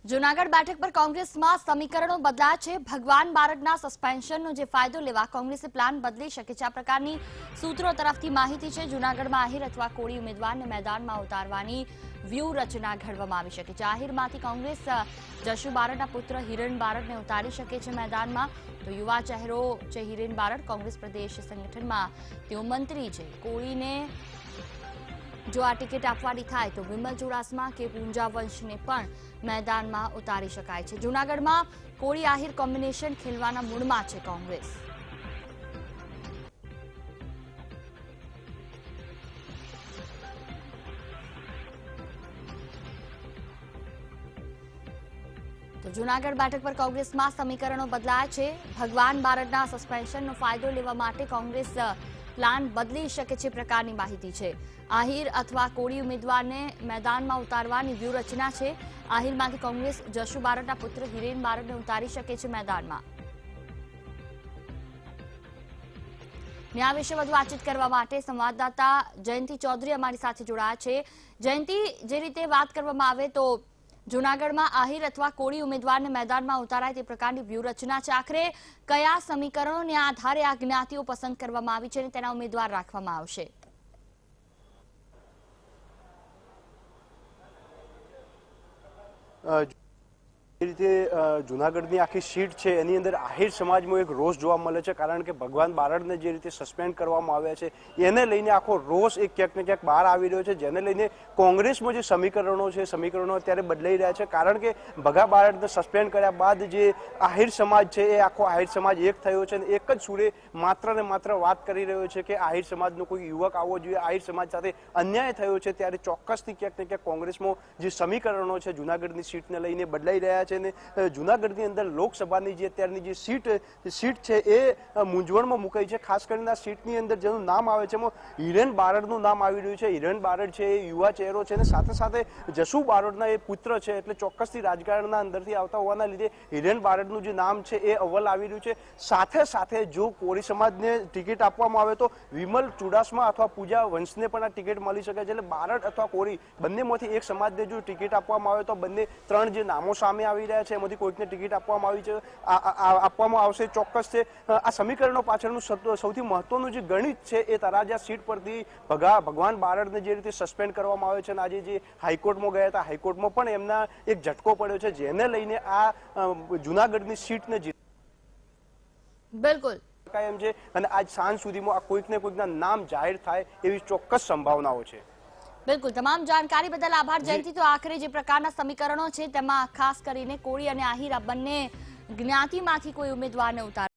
જૂનાગઢ બેઠક પર કોંગ્રેસમાં સમીકરણો બદલાયા છે। ભગવાન બારડના સસ્પેન્શનનો જે ફાયદો લેવા કોંગ્રેસે પ્લાન બદલી શકે છે, આ પ્રકારની સૂત્રો તરફથી માહિતી છે। જૂનાગઢમાં આહિર અથવા કોળી ઉમેદવારને મેદાનમાં ઉતારવાની વ્યૂહરચના ઘડવામાં આવી શકે છે। આહિરમાંથી કોંગ્રેસ જશુ બારડના પુત્ર હિરેન બારડને ઉતારી શકે છે મેદાનમાં। તો યુવા ચહેરો છે હિરેન બારડ, કોંગ્રેસ પ્રદેશ સંગઠનમાં તેઓ મંત્રી છે। કોળીને જો આ ટિકિટ આપવાની થાય તો વિમલ ચુડાસમા કે પૂંજા વંશને પણ મેદાનમાં ઉતારી શકાય છે। જૂનાગઢમાં કોળી આહિર કોમ્બિનેશન ખેલવાના મૂડમાં છે કોંગ્રેસ। તો જૂનાગઢ બેઠક પર કોંગ્રેસમાં સમીકરણો બદલાયા છે। ભગવાન બારડના સસ્પેન્શનનો ફાયદો લેવા માટે કોંગ્રેસ પ્લાન બદલી શકે છે પ્રકારની માહિતી છે। આહિર અથવા કોળી ઉમેદવારને મેદાનમાં ઉતારવાની વ્યૂહરચના છે। આહિરમાંથી કોંગ્રેસ જશુ બારડના પુત્ર હિરેન બારડને ઉતારી શકે છે મેદાનમાં। આ વિશે વધુ વાતચીત કરવા માટે સંવાદદાતા જયંતિ ચૌધરી અમારી સાથે જોડાયા છે। જયંતિ, જે રીતે વાત કરવામાં આવે તો જૂનાગઢમાં આહિર અથવા કોળી ઉમેદવારને મેદાનમાં ઉતારાય તે પ્રકારની વ્યૂહરચના છે। આખરે કયા સમીકરણોને આધારે આ જ્ઞાતિઓ પસંદ કરવામાં આવી છે અને તેના ઉમેદવાર રાખવામાં આવશે? જે રીતે જૂનાગઢની આખી સીટ છે એની અંદર આહિર સમાજમાં એક રોષ જોવા મળે છે, કારણ કે ભગવાન બારડને જે રીતે સસ્પેન્ડ કરવામાં આવ્યા છે એને લઈને આખો રોષ એક ક્યાંક ને ક્યાંક બહાર આવી રહ્યો છે, જેને લઈને કોંગ્રેસમાં જે સમીકરણો છે સમીકરણો અત્યારે બદલાઈ રહ્યા છે। કારણ કે ભગા બારડને સસ્પેન્ડ કર્યા બાદ જે આહિર સમાજ છે એ આખો આહિર સમાજ એક થયો છે અને એક જ સુરે માત્ર ને માત્ર વાત કરી રહ્યો છે કે આહિર સમાજનો કોઈ યુવક આવવો જોઈએ, આહિર સમાજ સાથે અન્યાય થયો છે। ત્યારે ચોક્કસથી ક્યાંક ને ક્યાંક કોંગ્રેસમાં જે સમીકરણો છે જૂનાગઢની સીટને લઈને બદલાઈ રહ્યા છે। જૂનાગઢની અંદર લોકસભાની જે અત્યારની જે સીટ છે એ મૂંઝવણમાં મુકાઈ છે। ખાસ કરીને આ સીટની અંદર જેનું નામ આવે છે એમાં હિરેન બારડનું નામ આવી રહ્યું છે। હિરેન બારડ છે એ યુવા ચહેરો છે અને સાથે સાથે જશુ બારડના એ પુત્ર છે, એટલે ચોક્કસથી રાજકારણના અંદરથી આવતા હોવાના લીધે હિરેન બારડનું જે નામ છે એ અવ્વલ આવી રહ્યું છે। સાથે સાથે જો કોળી સમાજને ટિકિટ આપવામાં આવે તો વિમલ ચુડાસમા અથવા પૂજા વંશને પણ આ ટિકિટ મળી શકે છે। એટલે બારડ અથવા કોળી બંનેમાંથી એક સમાજને જો ટિકિટ આપવામાં આવે તો બંને ત્રણ જે નામો સામે આવી રહ્યા છે એમાંથી કોઈકને ટિકિટ આપવામાં આવશે ચોક્કસ છે। આ સમીકરણો પાછળનું સૌથી મહત્વનું જે ગણિત છે એ તરાજા સીટ પરથી ભગવાન બારડને જે રીતે સસ્પેન્ડ કરવામાં આવે છે અને આજે જે હાઈકોર્ટમાં ગયા હતા, હાઈકોર્ટમાં પણ એમના એક ઝટકો પડ્યો છે, જેને લઈને આ જૂનાગઢની સીટને બિલકુલ એમ છે અને આજ સાંજ સુધીમાં આ કોઈક ને કોઈકના નામ જાહેર થાય એવી ચોક્કસ સંભાવનાઓ છે। બિલકુલ, તમામ જાણકારી બદલ આભાર જયંતિ। તો આખરે જે પ્રકારના સમીકરણો છે તેમાં ખાસ કરીને કોળી અને આહિર બંને જ્ઞાતિમાંથી કોઈ ઉમેદવારને ઉતાર